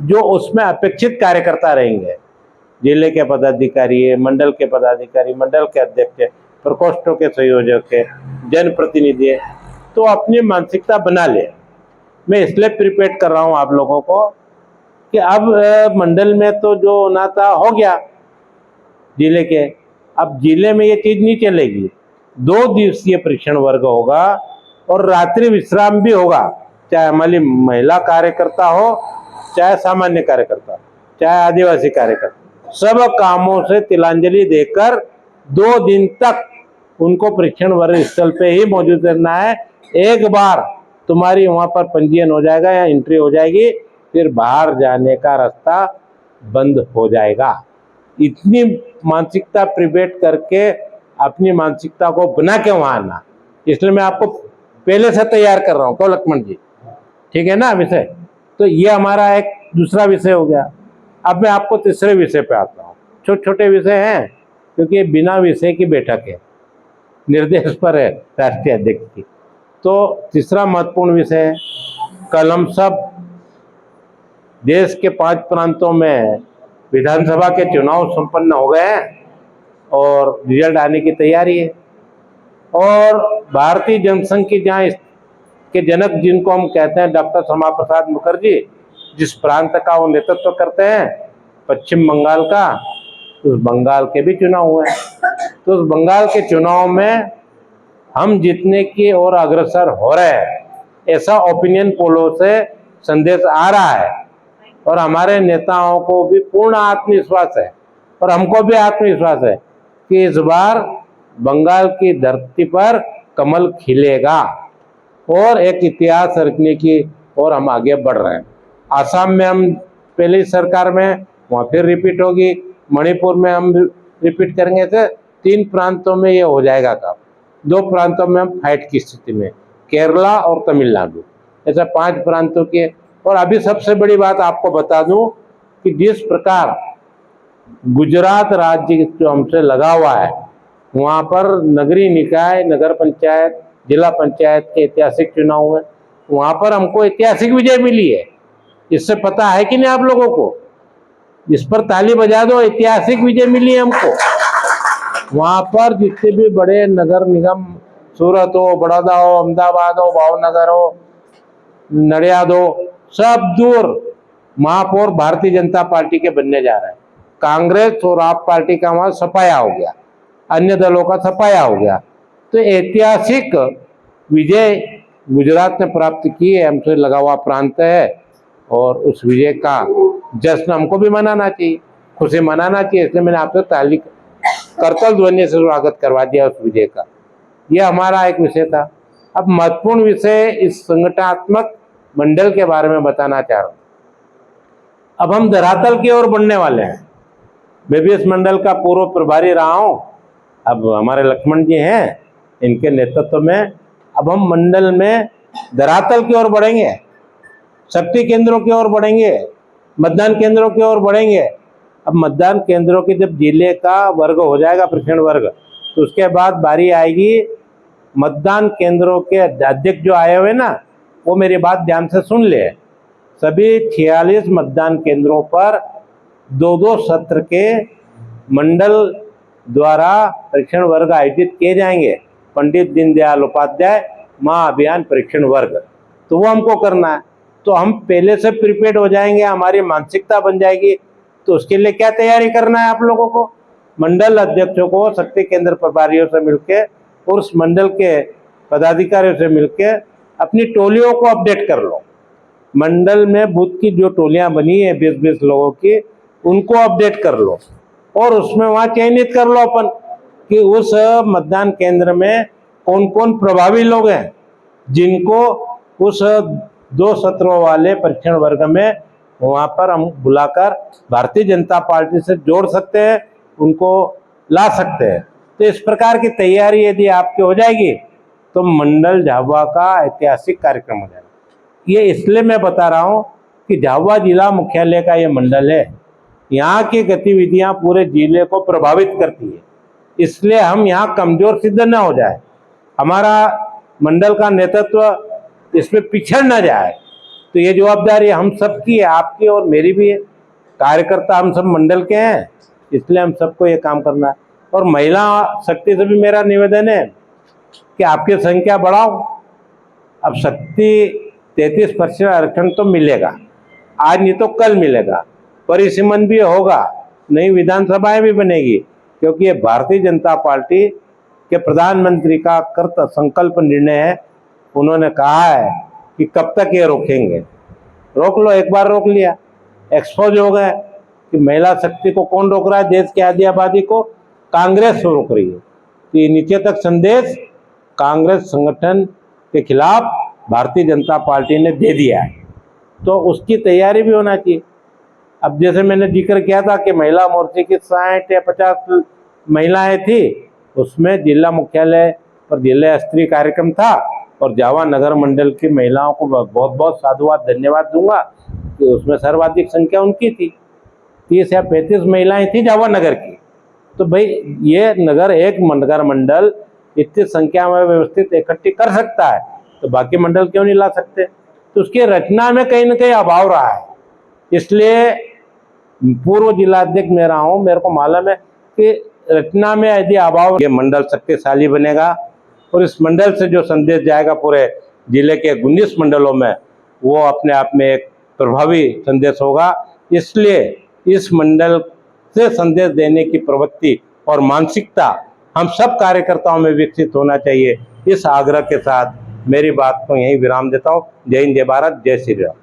जो उसमें अपेक्षित कार्यकर्ता रहेंगे, जिले के पदाधिकारी है, मंडल के पदाधिकारी, मंडल के अध्यक्ष है, प्रकोष्ठों के संयोजक है, जनप्रतिनिधि है, तो अपनी मानसिकता बना ले। मैं इसलिए प्रिपेयर कर रहा हूं आप लोगों को कि अब मंडल में तो जो होना था हो गया जिले के, अब जिले में ये चीज नहीं चलेगी। 2 दिवसीय परीक्षण वर्ग होगा और रात्रि विश्राम भी होगा, चाहे हमारी महिला कार्यकर्ता हो, चाहे सामान्य कार्यकर्ता, चाहे आदिवासी कार्यकर्ता, सब कामों से तिलांजलि देकर 2 दिन तक उनको परीक्षण वर्ग स्थल पे ही मौजूद रहना है। एक बार तुम्हारी वहां पर पंजीयन हो जाएगा या एंट्री हो जाएगी, फिर बाहर जाने का रास्ता बंद हो जाएगा। इतनी मानसिकता प्रिपेयर करके अपनी मानसिकता को बना के वहां आना, इसलिए मैं आपको पहले से तैयार कर रहा हूं। क्यों लक्ष्मण जी, ठीक है ना विषय? तो ये हमारा एक दूसरा विषय हो गया। अब मैं आपको तीसरे विषय पे आता हूँ। छोटे छोटे विषय हैं क्योंकि बिना विषय की बैठक है, निर्देश पर है राष्ट्रीय अध्यक्ष की। तो तीसरा महत्वपूर्ण विषय है, कल हम सब देश के 5 प्रांतों में विधानसभा के चुनाव संपन्न हो गए हैं और रिजल्ट आने की तैयारी है। और भारतीय जनसंघ की जहाँ के जनक जिनको हम कहते हैं डॉक्टर श्यामा प्रसाद मुखर्जी, जिस प्रांत का वो नेतृत्व करते हैं, पश्चिम बंगाल का, उस बंगाल के भी चुनाव हुए हैं। तो उस बंगाल के चुनाव में हम जीतने की ओर अग्रसर हो रहे हैं, ऐसा ओपिनियन पोलों से संदेश आ रहा है। और हमारे नेताओं को भी पूर्ण आत्मविश्वास है और हमको भी आत्मविश्वास है कि इस बार बंगाल की धरती पर कमल खिलेगा और एक इतिहास रचने की ओर हम आगे बढ़ रहे हैं। आसाम में हम पहली सरकार में, वहाँ फिर रिपीट होगी, मणिपुर में हम रिपीट करेंगे। तो 3 प्रांतों में ये हो जाएगा काम। 2 प्रांतों में हम फाइट की स्थिति में, केरला और तमिलनाडु, ऐसा 5 प्रांतों के। और अभी सबसे बड़ी बात आपको बता दूं कि जिस प्रकार गुजरात राज्य जो हमसे लगा हुआ है, वहाँ पर नगरीय निकाय, नगर पंचायत, जिला पंचायत के ऐतिहासिक चुनाव हुए, वहाँ पर हमको ऐतिहासिक विजय मिली है। इससे पता है कि नहीं आप लोगों को? इस पर ताली बजा दो, ऐतिहासिक विजय मिली है हमको। वहाँ पर जितने भी बड़े नगर निगम, सूरत हो, बड़ौदा हो, अहमदाबाद हो, भावनगर हो, नडियाद हो, सब दूर महापौर भारतीय जनता पार्टी के बनने जा रहे हैं। कांग्रेस और आप पार्टी का वहां सफाया हो गया, अन्य दलों का सफाया हो गया। तो ऐतिहासिक विजय गुजरात ने प्राप्त की है, हमसे लगा हुआ प्रांत है और उस विजय का जश्न हमको भी मनाना चाहिए, खुशी मनाना चाहिए। इसलिए मैंने आपसे ताली करतल ध्वनि से स्वागत करवा दिया उस विजय का। यह हमारा एक विषय था। अब महत्वपूर्ण विषय इस संगठनात्मक मंडल के बारे में बताना चाह रहा हूं। अब हम धरातल की ओर बढ़ने वाले हैं। मैं भी इस मंडल का पूर्व प्रभारी रहा हूं। अब हमारे लक्ष्मण जी हैं, इनके नेतृत्व में अब हम मंडल में धरातल की ओर बढ़ेंगे, शक्ति केंद्रों की ओर बढ़ेंगे, मतदान केंद्रों की ओर बढ़ेंगे। अब मतदान केंद्रों के जब जिले का वर्ग हो जाएगा, परीक्षण वर्ग, तो उसके बाद बारी आएगी मतदान केंद्रों के अध्यक्ष जो आए हुए ना, वो मेरी बात ध्यान से सुन ले। सभी 46 मतदान केंद्रों पर 2-2 सत्र के मंडल द्वारा परीक्षण वर्ग आयोजित किए जाएंगे। पंडित दीनदयाल उपाध्याय महाअभियान परीक्षण वर्ग, तो वो हमको करना है। तो हम पहले से प्रिपेयर हो जाएंगे, हमारी मानसिकता बन जाएगी। तो उसके लिए क्या तैयारी करना है आप लोगों को? मंडल अध्यक्षों को शक्ति केंद्र प्रभारियों से मिलकर और उस मंडल के पदाधिकारियों से मिलकर अपनी टोलियों को अपडेट कर लो। मंडल में बूथ की जो टोलियां बनी है 20-20 लोगों की, उनको अपडेट कर लो और उसमें वहां चयनित कर लो अपन कि उस मतदान केंद्र में कौन कौन प्रभावी लोग हैं जिनको उस 2 सत्रों वाले परीक्षण वर्ग में वहां पर हम बुलाकर भारतीय जनता पार्टी से जोड़ सकते हैं, उनको ला सकते हैं। तो इस प्रकार की तैयारी यदि आपकी हो जाएगी तो मंडल झाबुआ का ऐतिहासिक कार्यक्रम हो जाएगा। ये इसलिए मैं बता रहा हूँ कि झाबुआ जिला मुख्यालय का ये मंडल है, यहाँ की गतिविधियाँ पूरे जिले को प्रभावित करती है। इसलिए हम यहाँ कमजोर सिद्ध न हो जाए, हमारा मंडल का नेतृत्व इसमें पिछड़ न जाए, तो ये जवाबदारी हम सबकी है, आपकी और मेरी भी है। कार्यकर्ता हम सब मंडल के हैं, इसलिए हम सबको ये काम करना है। और महिला शक्ति से भी मेरा निवेदन है कि आपकी संख्या बढ़ाओ। अब शक्ति 33% आरक्षण तो मिलेगा, आज नहीं तो कल मिलेगा, परिसीमन भी होगा, नई विधानसभाएं भी बनेगी, क्योंकि ये भारतीय जनता पार्टी के प्रधानमंत्री का कृत संकल्प निर्णय है। उन्होंने कहा है कि कब तक ये रोकेंगे, रोक लो। एक बार रोक लिया, एक्सपोज हो गए कि महिला शक्ति को कौन रोक रहा है, देश की आधी आबादी को कांग्रेस रोक रही है। तो ये नीचे तक संदेश कांग्रेस संगठन के खिलाफ भारतीय जनता पार्टी ने दे दिया है, तो उसकी तैयारी भी होना चाहिए। अब जैसे मैंने जिक्र किया था कि महिला मोर्चे की 60 या 50 महिलाएं थी, उसमें जिला मुख्यालय पर जिला स्तरीय कार्यक्रम था, और जावा नगर मंडल की महिलाओं को बहुत बहुत साधुवाद धन्यवाद दूंगा कि उसमें सर्वाधिक संख्या उनकी थी। 30 या 35 महिलाएं थी जावा नगर की। तो भाई ये नगर, एक नगर मंडल इतनी संख्या में व्यवस्थित इकट्ठी कर सकता है, तो बाकी मंडल क्यों नहीं ला सकते? तो उसकी रचना में कहीं ना कहीं अभाव रहा है। इसलिए पूर्व जिलाध्यक्ष मैं रहा हूँ, मेरे को मालूम है कि रचना में यदि अभाव, ये मंडल शक्तिशाली बनेगा और इस मंडल से जो संदेश जाएगा पूरे जिले के 19 मंडलों में, वो अपने आप में एक प्रभावी संदेश होगा। इसलिए इस मंडल से संदेश देने की प्रवृत्ति और मानसिकता हम सब कार्यकर्ताओं में विकसित होना चाहिए। इस आग्रह के साथ मेरी बात को यहीं विराम देता हूँ। जय हिंद, जय भारत, जय श्री राम।